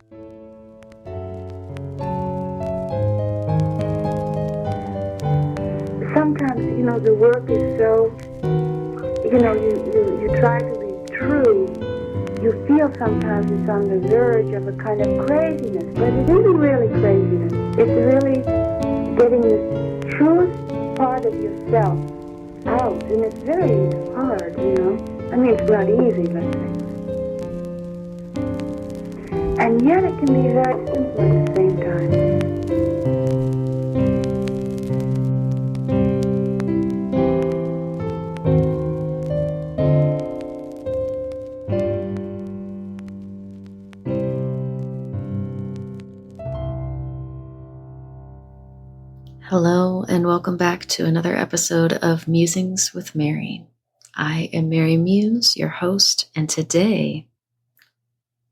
Sometimes, the work is so, you try to be true. You feel sometimes it's on the verge of a kind of craziness, but it isn't really craziness. It's really getting the truest part of yourself out, and it's very hard, I mean, it's not easy, let's say. And yet it can be very simple at the same time. Hello, and welcome back to another episode of Musings with Mary. I am Mary Muse, your host, and today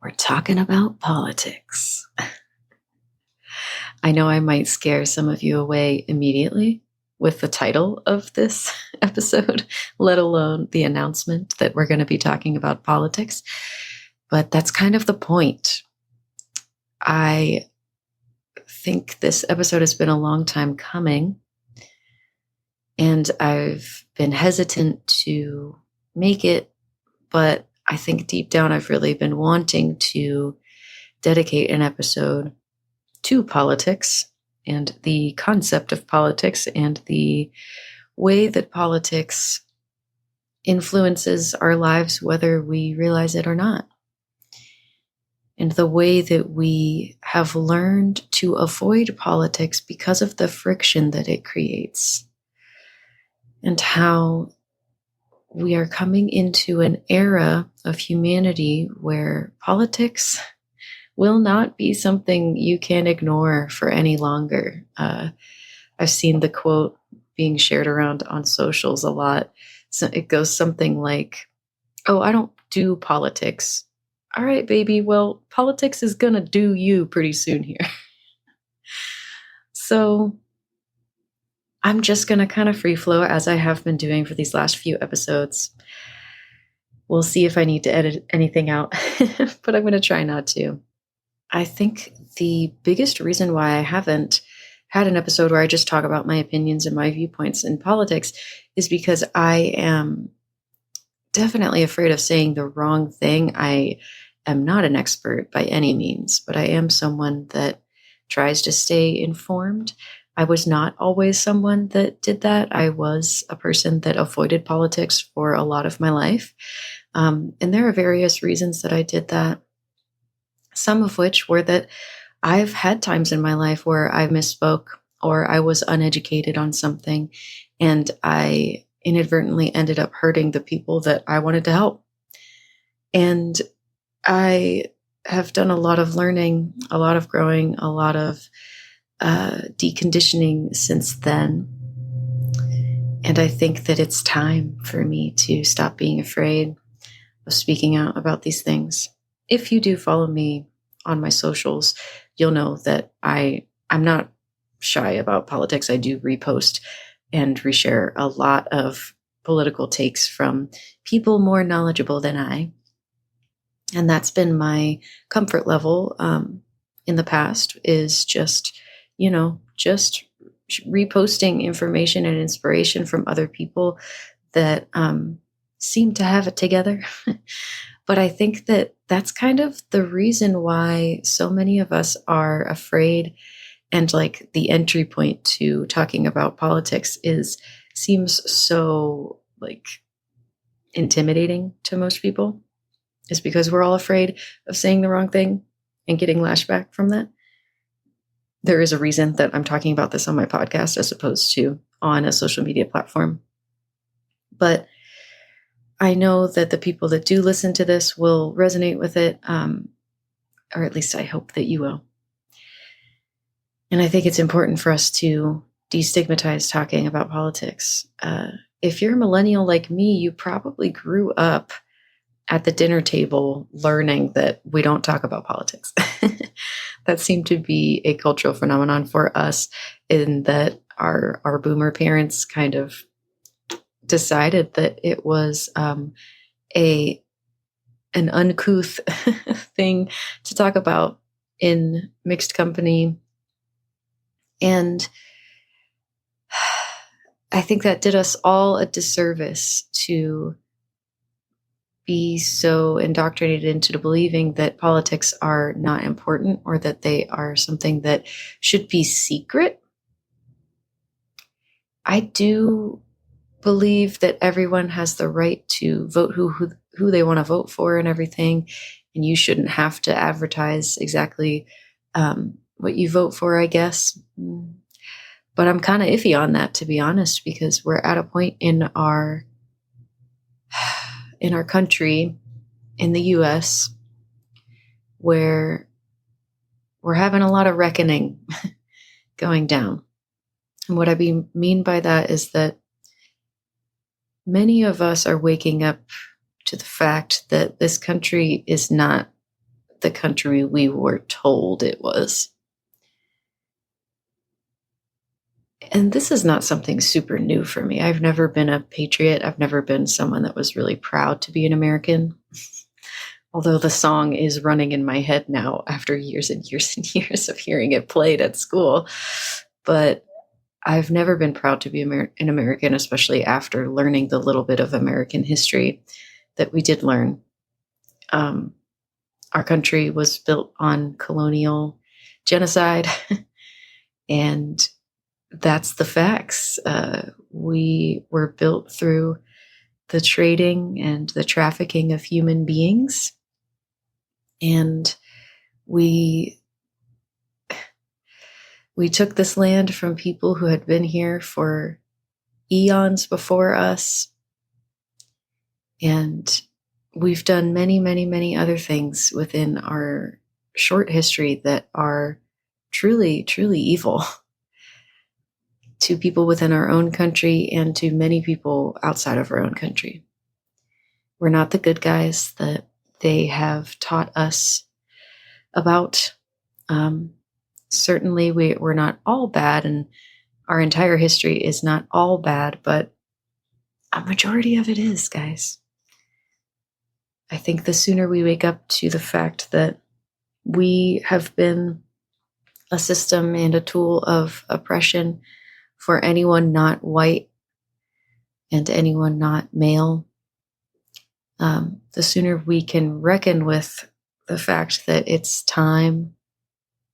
we're talking about politics. I know I might scare some of you away immediately with the title of this episode, let alone the announcement that we're going to be talking about politics, but that's kind of the point. I think this episode has been a long time coming, and I've been hesitant to make it, but I think deep down I've really been wanting to dedicate an episode to politics and the concept of politics and the way that politics influences our lives, whether we realize it or not. And the way that we have learned to avoid politics because of the friction that it creates. And how we are coming into an era of humanity where politics will not be something you can ignore for any longer. I've seen the quote being shared around on socials a lot. So it goes something like, "Oh, I don't do politics." All right, baby, well, politics is going to do you pretty soon here. So I'm just going to kind of free flow as I have been doing for these last few episodes. We'll see if I need to edit anything out, but I'm going to try not to. I think the biggest reason why I haven't had an episode where I just talk about my opinions and my viewpoints in politics is because I am definitely afraid of saying the wrong thing. I am not an expert by any means, but I am someone that tries to stay informed. I was not always someone that did that. I was a person that avoided politics for a lot of my life. And there are various reasons that I did that. Some of which were that I've had times in my life where I misspoke or I was uneducated on something, and I inadvertently ended up hurting the people that I wanted to help. And I have done a lot of learning, a lot of growing, a lot of deconditioning since then. And I think that it's time for me to stop being afraid of speaking out about these things. If you do follow me on my socials, you'll know that I'm not shy about politics. I do repost and reshare a lot of political takes from people more knowledgeable than I. And that's been my comfort level in the past, is just reposting information and inspiration from other people that seem to have it together. But I think that that's kind of the reason why so many of us are afraid, and like the entry point to talking about politics seems so like intimidating to most people. Is because we're all afraid of saying the wrong thing and getting lashback from that. There is a reason that I'm talking about this on my podcast as opposed to on a social media platform. But I know that the people that do listen to this will resonate with it, or at least I hope that you will. And I think it's important for us to destigmatize talking about politics. If you're a millennial like me, you probably grew up at the dinner table learning that we don't talk about politics. That seemed to be a cultural phenomenon for us, in that our boomer parents kind of decided that it was an uncouth thing to talk about in mixed company. And I think that did us all a disservice to be so indoctrinated into believing that politics are not important or that they are something that should be secret. I do believe that everyone has the right to vote who they want to vote for and everything, and you shouldn't have to advertise exactly what you vote for, I guess. But I'm kind of iffy on that, to be honest, because we're at a point in our country, in the US, where we're having a lot of reckoning going down. And what I mean by that is that many of us are waking up to the fact that this country is not the country we were told it was. And this is not something super new for me. I've never been a patriot. I've never been someone that was really proud to be an American. Although the song is running in my head now after years and years and years of hearing it played at school. But I've never been proud to be an American, especially after learning the little bit of American history that we did learn. Our country was built on colonial genocide, and that's the facts. We were built through the trading and the trafficking of human beings. And we took this land from people who had been here for eons before us. And we've done many, many, many other things within our short history that are truly, truly evil to people within our own country and to many people outside of our own country. We're not the good guys that they have taught us about. Certainly we're not all bad, and our entire history is not all bad, but a majority of it is, guys. I think the sooner we wake up to the fact that we have been a system and a tool of oppression for anyone not white and anyone not male, the sooner we can reckon with the fact that it's time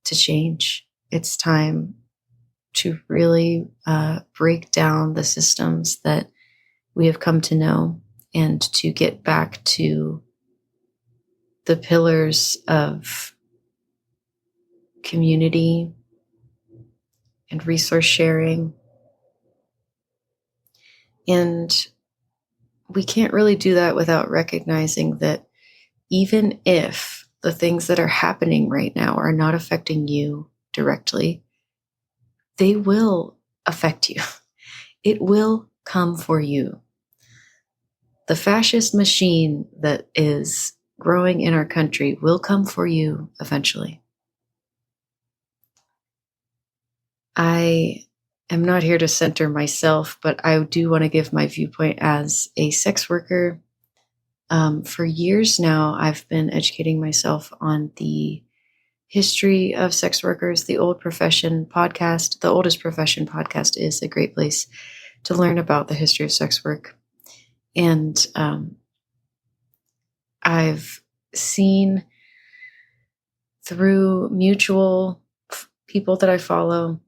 to change. It's time to really break down the systems that we have come to know and to get back to the pillars of community and resource sharing. And we can't really do that without recognizing that even if the things that are happening right now are not affecting you directly, they will affect you. It will come for you. The fascist machine that is growing in our country will come for you eventually. I am not here to center myself, but I do want to give my viewpoint as a sex worker. For years now, I've been educating myself on the history of sex workers. The Oldest Profession podcast is a great place to learn about the history of sex work. And I've seen through mutual people that I follow,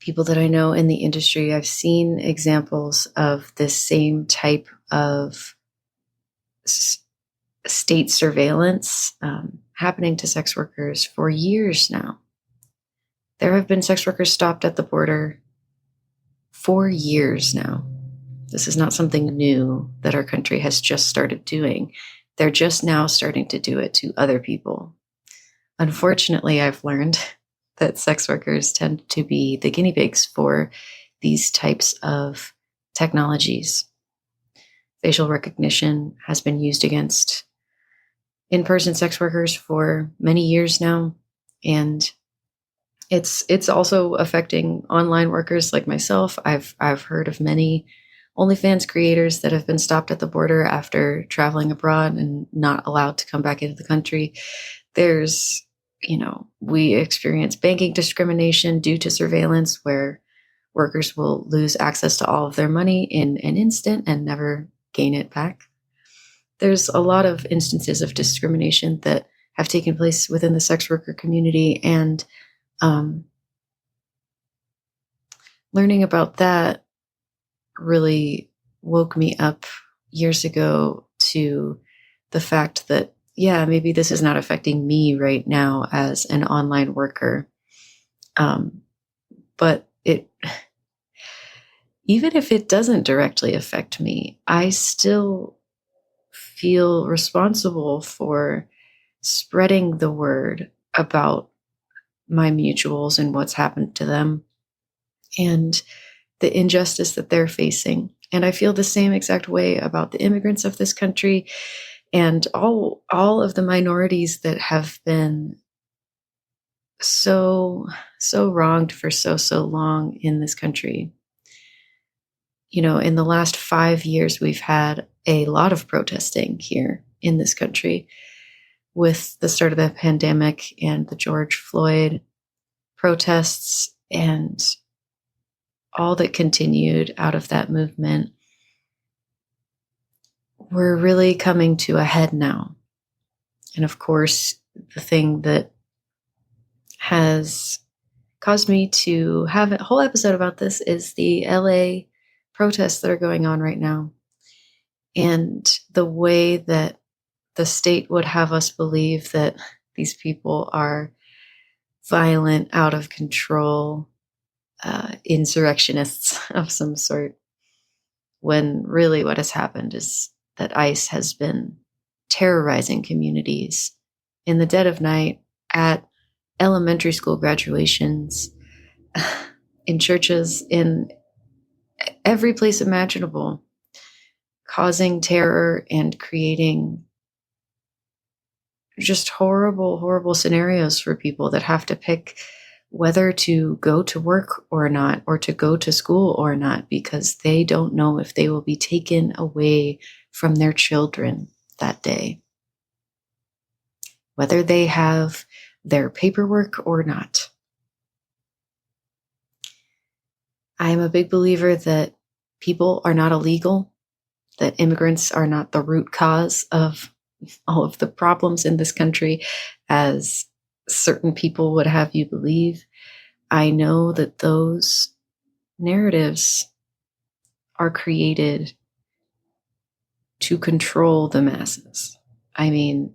people that I know in the industry, I've seen examples of this same type of state surveillance happening to sex workers for years now. There have been sex workers stopped at the border for years now. This is not something new that our country has just started doing. They're just now starting to do it to other people. Unfortunately, I've learned that sex workers tend to be the guinea pigs for these types of technologies. Facial recognition has been used against in-person sex workers for many years now, and it's also affecting online workers like myself. I've heard of many OnlyFans creators that have been stopped at the border after traveling abroad and not allowed to come back into the country. There's we experience banking discrimination due to surveillance, where workers will lose access to all of their money in an instant and never gain it back. There's a lot of instances of discrimination that have taken place within the sex worker community, and learning about that really woke me up years ago to the fact that, yeah, maybe this is not affecting me right now as an online worker. But even if it doesn't directly affect me, I still feel responsible for spreading the word about my mutuals and what's happened to them and the injustice that they're facing. And I feel the same exact way about the immigrants of this country and all of the minorities that have been so wronged for so long in this country. In the last 5 years, we've had a lot of protesting here in this country with the start of the pandemic and the George Floyd protests and all that continued out of that movement. We're really coming to a head now. And of course, the thing that has caused me to have a whole episode about this is the LA protests that are going on right now. And the way that the state would have us believe that these people are violent, out of control, insurrectionists of some sort, when really what has happened is that ICE has been terrorizing communities in the dead of night, at elementary school graduations, in churches, in every place imaginable, causing terror and creating just horrible scenarios for people that have to pick whether to go to work or not, or to go to school or not, because they don't know if they will be taken away from their children that day, whether they have their paperwork or not. I'm a big believer that people are not illegal, that immigrants are not the root cause of all of the problems in this country, as certain people would have you believe. I know that those narratives are created to control the masses. I mean,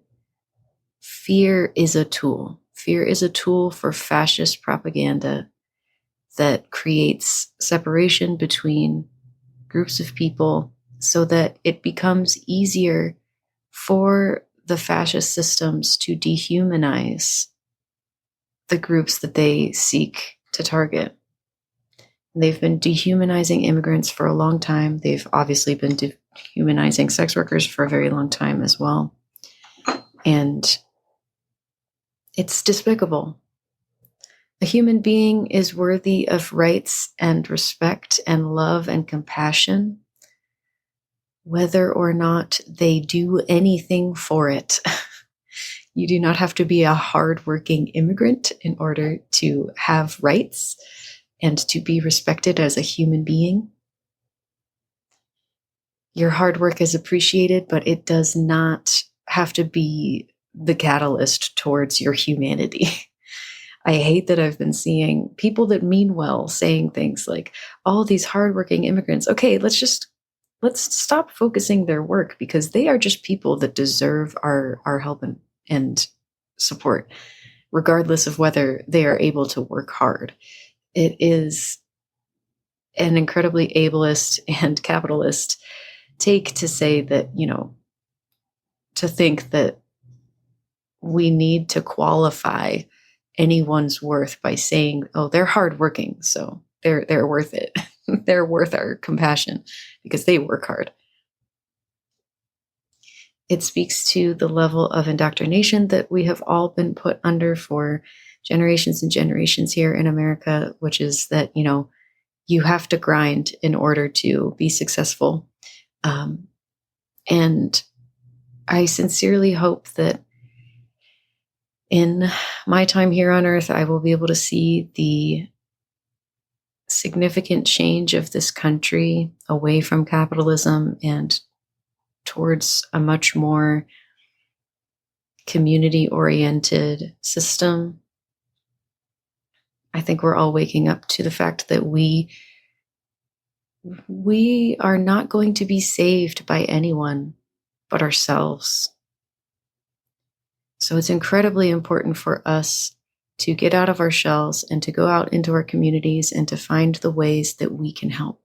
fear is a tool. Fear is a tool for fascist propaganda that creates separation between groups of people so that it becomes easier for the fascist systems to dehumanize the groups that they seek to target. They've been dehumanizing immigrants for a long time. They've obviously been dehumanizing sex workers for a very long time as well. And it's despicable. A human being is worthy of rights and respect and love and compassion, whether or not they do anything for it. You do not have to be a hardworking immigrant in order to have rights and to be respected as a human being. Your hard work is appreciated, but it does not have to be the catalyst towards your humanity. I hate that I've been seeing people that mean well saying things like, all these hardworking immigrants, okay, let's stop focusing their work, because they are just people that deserve our help and support, regardless of whether they are able to work hard. It is an incredibly ableist and capitalist take to say that, to think that we need to qualify anyone's worth by saying, oh, they're hardworking, so they're worth it. They're worth our compassion because they work hard. It speaks to the level of indoctrination that we have all been put under for generations and generations here in America, which is that, you have to grind in order to be successful. And I sincerely hope that In my time here on Earth, I will be able to see the significant change of this country away from capitalism and towards a much more community-oriented system. I think we're all waking up to the fact that we are not going to be saved by anyone but ourselves. So it's incredibly important for us to get out of our shells and to go out into our communities and to find the ways that we can help.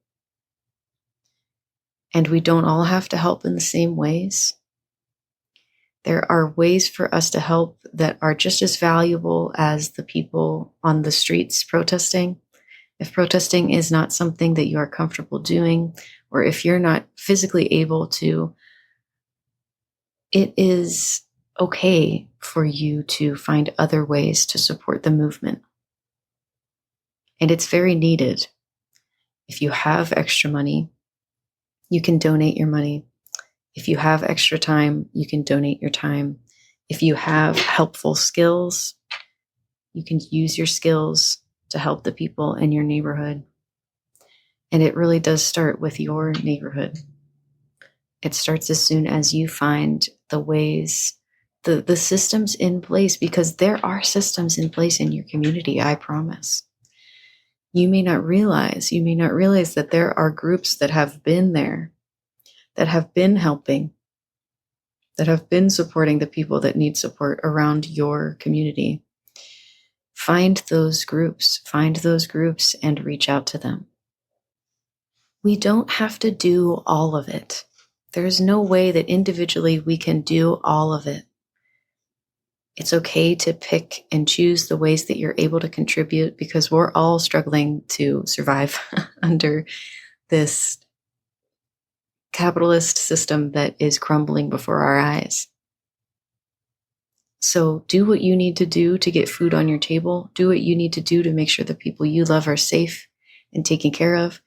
And we don't all have to help in the same ways. There are ways for us to help that are just as valuable as the people on the streets protesting. If protesting is not something that you are comfortable doing, or if you're not physically able to, it is okay for you to find other ways to support the movement. And it's very needed. If you have extra money, you can donate your money. If you have extra time, you can donate your time. If you have helpful skills, you can use your skills to help the people in your neighborhood. And it really does start with your neighborhood. It starts as soon as you find the ways, the systems in place, because there are systems in place in your community, I promise. You may not realize that there are groups that have been there, that have been helping, that have been supporting the people that need support around your community. Find those groups and reach out to them. We don't have to do all of it. There's no way that individually we can do all of it. It's okay to pick and choose the ways that you're able to contribute, because we're all struggling to survive under this capitalist system that is crumbling before our eyes. So do what you need to do to get food on your table. Do what you need to do to make sure the people you love are safe and taken care of.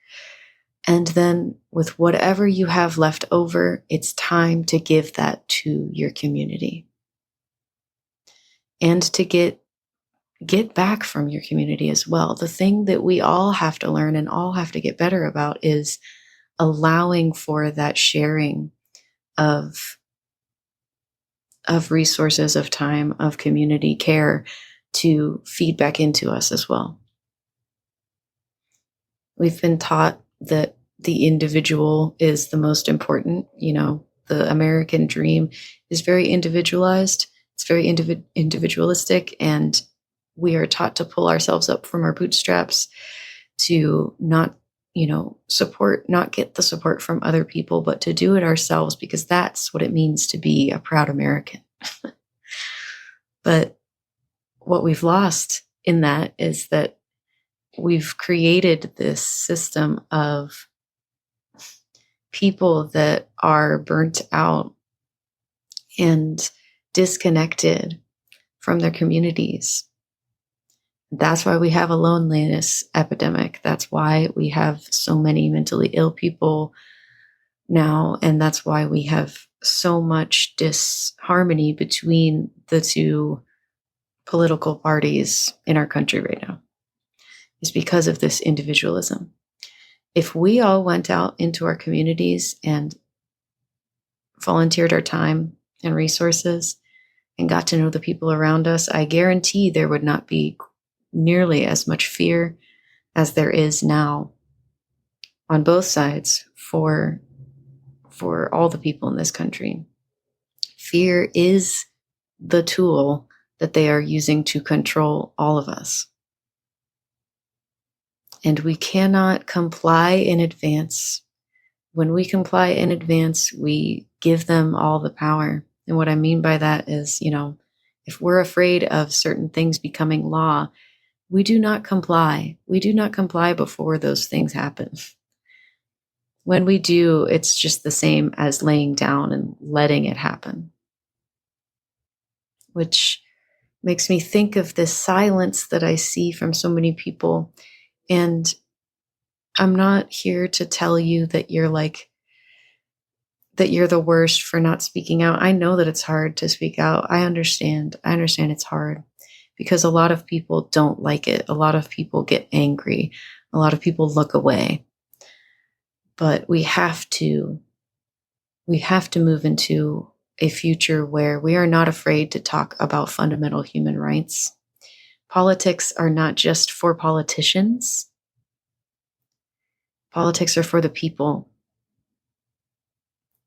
And then with whatever you have left over, it's time to give that to your community. And to get back from your community as well. The thing that we all have to learn and all have to get better about is allowing for that sharing of resources, of time, of community care to feed back into us as well. We've been taught that the individual is the most important. The American dream is very individualized. It's very individualistic, and we are taught to pull ourselves up from our bootstraps, to not get the support from other people, but to do it ourselves, because that's what it means to be a proud American. But what we've lost in that is that we've created this system of people that are burnt out and disconnected from their communities. That's why we have a loneliness epidemic. That's why we have so many mentally ill people now. And that's why we have so much disharmony between the two political parties in our country right now. It's because of this individualism. If we all went out into our communities and volunteered our time and resources and got to know the people around us, I guarantee there would not be nearly as much fear as there is now on both sides for all the people in this country. Fear is the tool that they are using to control all of us. And we cannot comply in advance. When we comply in advance, we give them all the power. And what I mean by that is, if we're afraid of certain things becoming law, we do not comply. We do not comply before those things happen. When we do, it's just the same as laying down and letting it happen. Which makes me think of this silence that I see from so many people. And I'm not here to tell you that you're that you're the worst for not speaking out. I know that it's hard to speak out. I understand. It's hard because a lot of people don't like it. A lot of people get angry. A lot of people look away. But we have to move into a future where we are not afraid to talk about fundamental human rights. Politics are not just for politicians. Politics are for the people.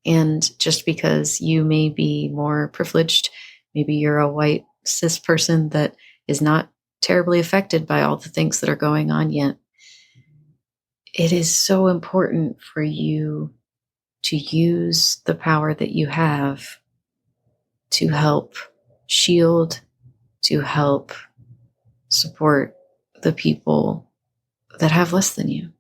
And just because you may be more privileged, maybe you're a white cis person that is not terribly affected by all the things that are going on yet, it is so important for you to use the power that you have to help shield, to help support the people that have less than you.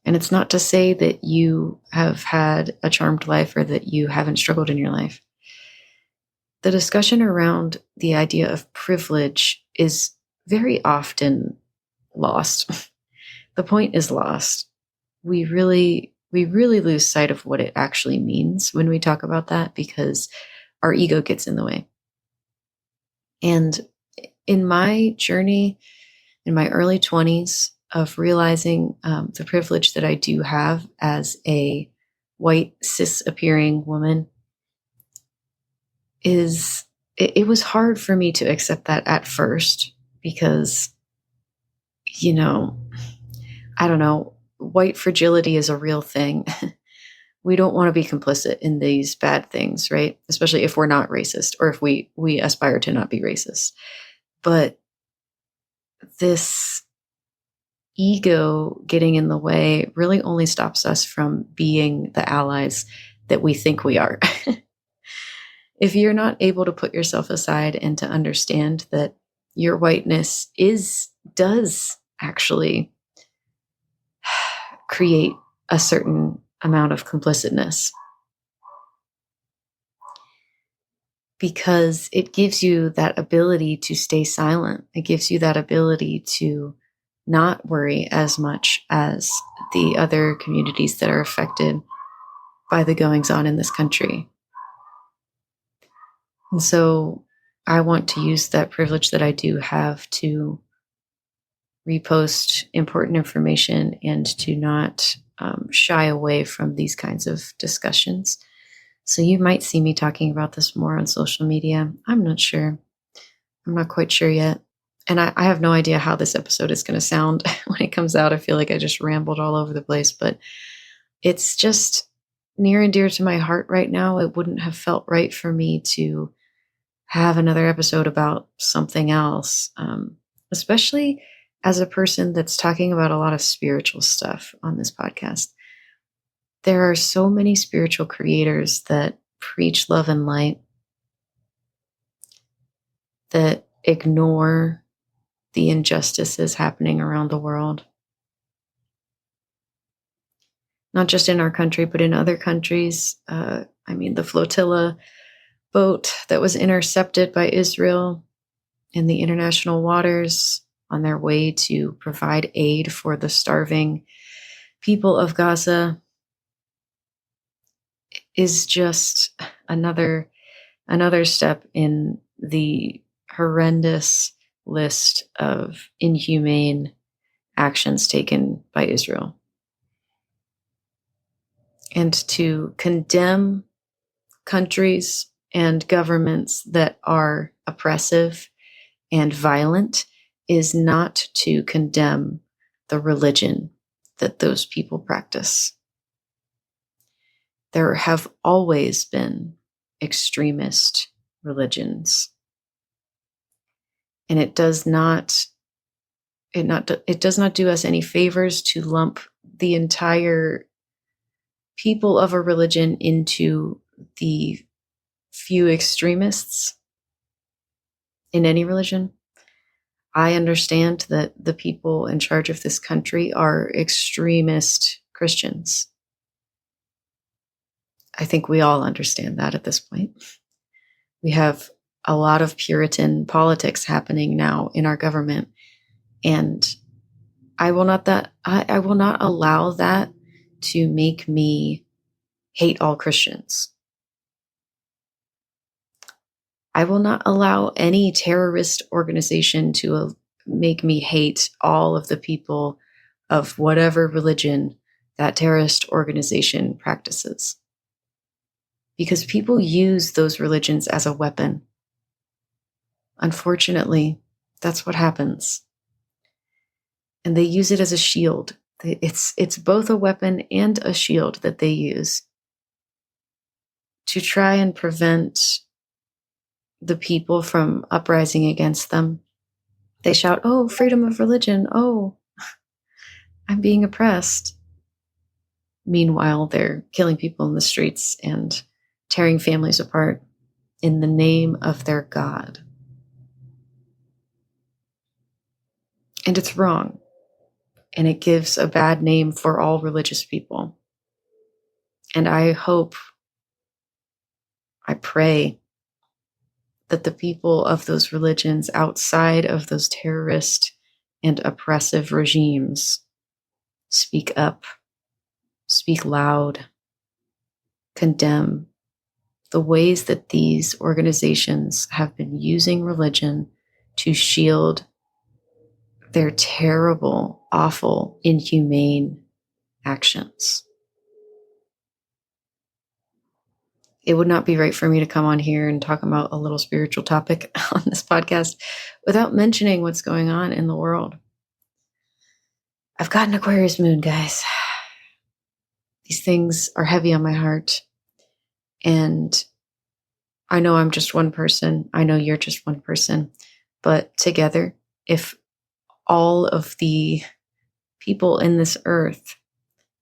And it's not to say that you have had a charmed life or that you haven't struggled in your life. The discussion around the idea of privilege is very often lost. The point is lost. We really lose sight of what it actually means when we talk about that because our ego gets in the way. And in my journey, in my early 20s, of realizing the privilege that I do have as a white cis appearing woman, it was hard for me to accept that at first because, I don't know, white fragility is a real thing. We don't want to be complicit in these bad things, right? Especially if we're not racist or if we aspire to not be racist. But this ego getting in the way really only stops us from being the allies that we think we are. If you're not able to put yourself aside and to understand that your whiteness does actually create a certain amount of complicitness, because it gives you that ability to stay silent. It gives you that ability to not worry as much as the other communities that are affected by the goings on in this country. And so I want to use that privilege that I do have to repost important information and to not shy away from these kinds of discussions. So you might see me talking about this more on social media. I'm not sure. I'm not quite sure yet. And I have no idea how this episode is going to sound when it comes out. I feel like I just rambled all over the place, but it's just near and dear to my heart right now. It wouldn't have felt right for me to have another episode about something else, especially as a person that's talking about a lot of spiritual stuff on this podcast. There are so many spiritual creators that preach love and light, that ignore the injustices happening around the world. Not just in our country, but in other countries. The flotilla boat that was intercepted by Israel in the international waters on their way to provide aid for the starving people of Gaza is just another step in the horrendous list of inhumane actions taken by Israel. And to condemn countries and governments that are oppressive and violent is not to condemn the religion that those people practice. There have always been extremist religions. And it does not do us any favors to lump the entire people of a religion into the few extremists in any religion. I understand that the people in charge of this country are extremist Christians. I think we all understand that at this point. We have a lot of Puritan politics happening now in our government, and I will not allow that to make me hate all Christians. I will not allow any terrorist organization to make me hate all of the people of whatever religion that terrorist organization practices. Because people use those religions as a weapon. Unfortunately, that's what happens. And they use it as a shield. It's both a weapon and a shield that they use to try and prevent the people from uprising against them. They shout, "Oh, freedom of religion. Oh, I'm being oppressed." Meanwhile, they're killing people in the streets and tearing families apart in the name of their God. And it's wrong. And it gives a bad name for all religious people. And I pray that the people of those religions outside of those terrorist and oppressive regimes speak up, speak loud, condemn the ways that these organizations have been using religion to shield their terrible, awful, inhumane actions. It would not be right for me to come on here and talk about a little spiritual topic on this podcast without mentioning what's going on in the world. I've got an Aquarius moon, guys. These things are heavy on my heart. And I know I'm just one person. I know you're just one person. But together, if all of the people in this earth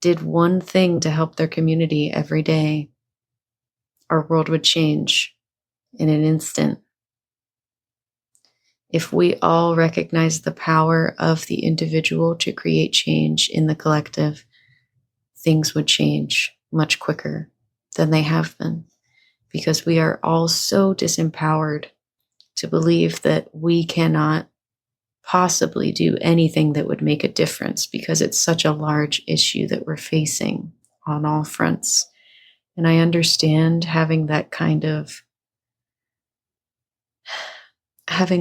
did one thing to help their community every day, our world would change in an instant. If we all recognize the power of the individual to create change in the collective, things would change much quicker than they have been, because we are all so disempowered to believe that we cannot possibly do anything that would make a difference, because it's such a large issue that we're facing on all fronts. And I understand having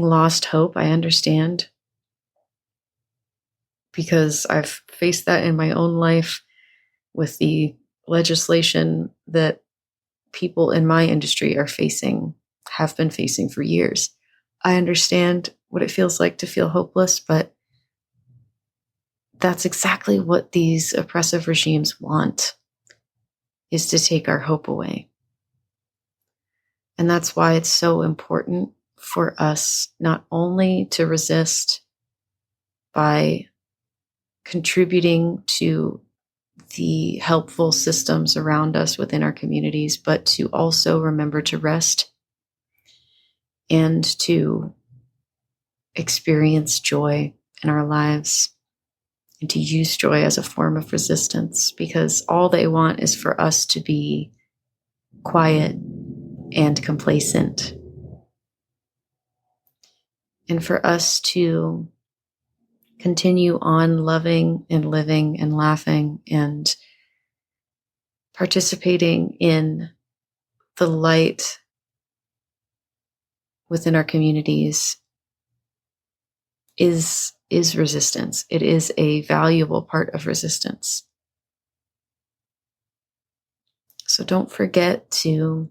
lost hope. I understand, because I've faced that in my own life with the legislation that people in my industry have been facing for years. I understand what it feels like to feel hopeless, but that's exactly what these oppressive regimes want, is to take our hope away. And that's why it's so important for us not only to resist by contributing to the helpful systems around us within our communities, but to also remember to rest and to experience joy in our lives, and to use joy as a form of resistance, because all they want is for us to be quiet and complacent, and for us to continue on loving and living and laughing and participating in the light within our communities is resistance. It is a valuable part of resistance. So don't forget to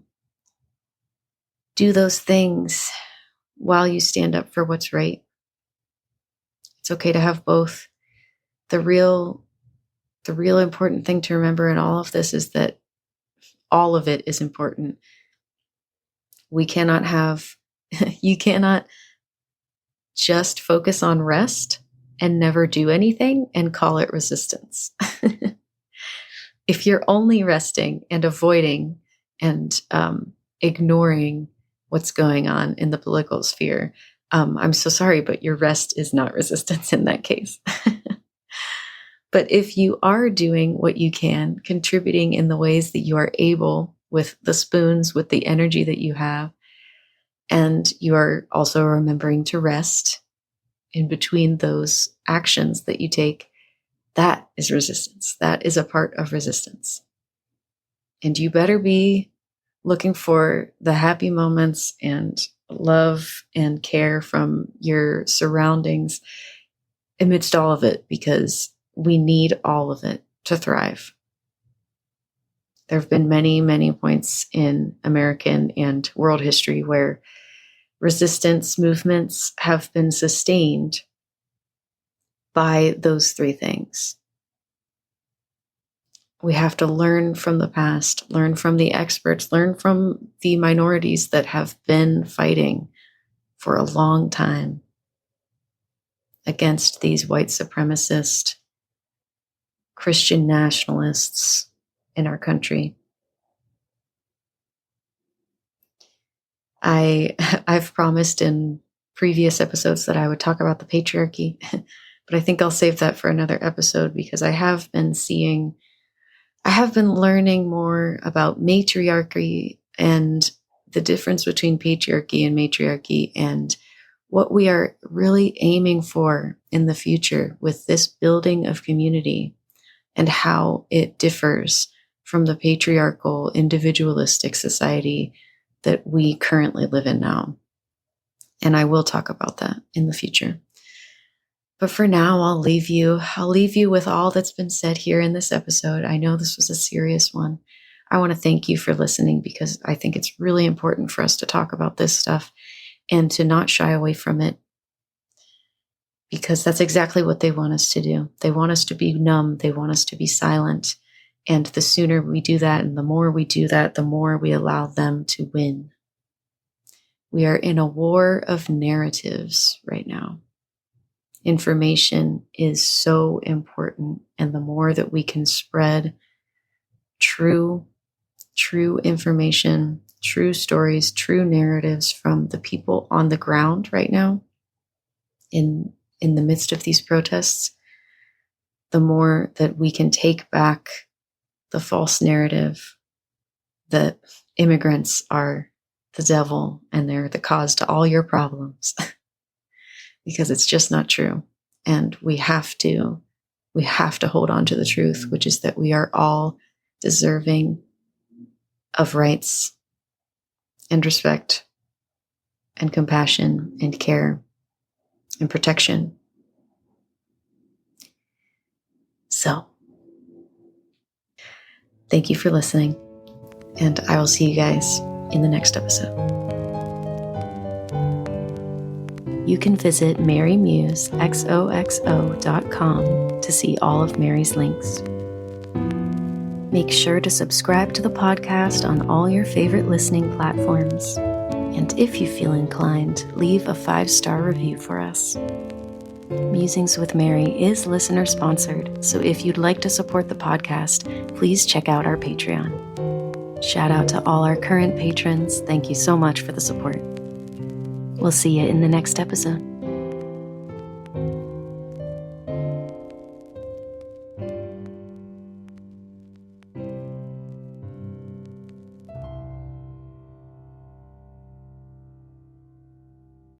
do those things while you stand up for what's right. It's okay to have both. The real important thing to remember in all of this is that all of it is important. You cannot just focus on rest and never do anything and call it resistance. If you're only resting and avoiding and ignoring what's going on in the political sphere, I'm so sorry, but your rest is not resistance in that case. But if you are doing what you can, contributing in the ways that you are able, with the spoons, with the energy that you have, and you are also remembering to rest in between those actions that you take, that is resistance. That is a part of resistance. And you better be looking for the happy moments and love and care from your surroundings amidst all of it, because we need all of it to thrive. There have been many, many points in American and world history where resistance movements have been sustained by those three things. We have to learn from the past, learn from the experts, learn from the minorities that have been fighting for a long time against these white supremacist Christian nationalists in our country. I've promised in previous episodes that I would talk about the patriarchy, but I think I'll save that for another episode, because I have been learning more about matriarchy and the difference between patriarchy and matriarchy, and what we are really aiming for in the future with this building of community, and how it differs from the patriarchal, individualistic society that we currently live in now. And I will talk about that in the future. But for now, I'll leave you with all that's been said here in this episode. I know this was a serious one. I want to thank you for listening, because I think it's really important for us to talk about this stuff and to not shy away from it, because that's exactly what they want us to do. They want us to be numb. They want us to be silent. And the sooner we do that, and the more we do that, the more we allow them to win. We are in a war of narratives right now. Information is so important, and the more that we can spread true information, true stories, true narratives from the people on the ground right now in the midst of these protests, the more that we can take back the false narrative that immigrants are the devil and they're the cause to all your problems. Because it's just not true. And we have to hold on to the truth, which is that we are all deserving of rights and respect and compassion and care and protection. So, thank you for listening, and I will see you guys in the next episode. You can visit xoxo.com to see all of Mary's links. Make sure to subscribe to the podcast on all your favorite listening platforms. And if you feel inclined, leave a 5-star review for us. Musings with Mary is listener sponsored, so if you'd like to support the podcast, please check out our Patreon. Shout out to all our current patrons. Thank you so much for the support. We'll see you in the next episode.